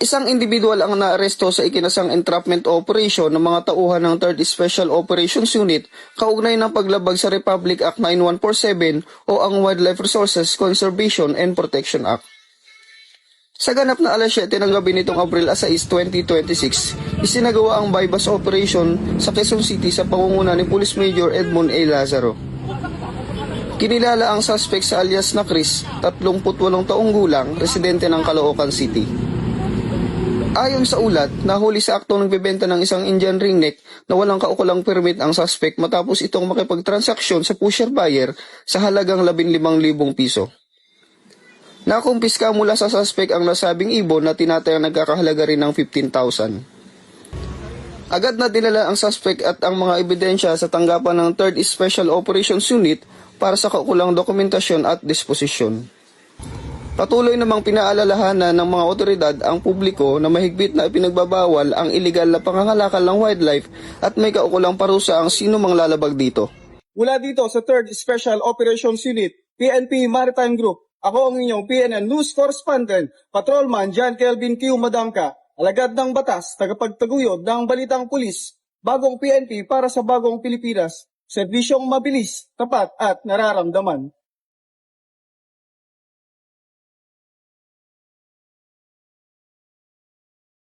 Isang individual ang naaresto sa ikinasang entrapment operation ng mga tauhan ng 3rd Special Operations Unit kaugnay ng paglabag sa Republic Act 9147 o ang Wildlife Resources Conservation and Protection Act. Sa ganap na alas 7 ng gabi nitong Abril 6, 2026, isinagawa ang bypass operation sa Quezon City sa pangunguna ni Police Major Edmond A. Lazaro. Kinilala ang suspect sa alias na Chris, 38 taong gulang, residente ng Caloocan City. Ayon sa ulat, nahuli sa aktong nagbebenta ng isang Indian ringneck na walang kaukulang permit ang suspect matapos itong makipagtransaksyon sa pusher buyer sa halagang 15,000 piso. Nakumpiska mula sa suspect ang nasabing ibon na tinatayang nagkakahalaga rin ng 15,000. Agad na dinala ang suspect at ang mga ebidensya sa tanggapan ng 3rd Special Operations Unit para sa kaukulang dokumentasyon at disposisyon. Patuloy namang pinaalalahanan ng mga otoridad ang publiko na mahigpit na ipinagbabawal ang iligal na pangangalakal ng wildlife at may kaukulang parusa ang sino mang lalabag dito. Mula dito sa 3rd Special Operations Unit, PNP Maritime Group, ako ang inyong PNN News Correspondent, Patrolman John Kelvin Q. Madangka, alagad ng batas, tagapagtaguyod ng balitang pulis, bagong PNP para sa bagong Pilipinas, serbisyong mabilis, tapat at nararamdaman.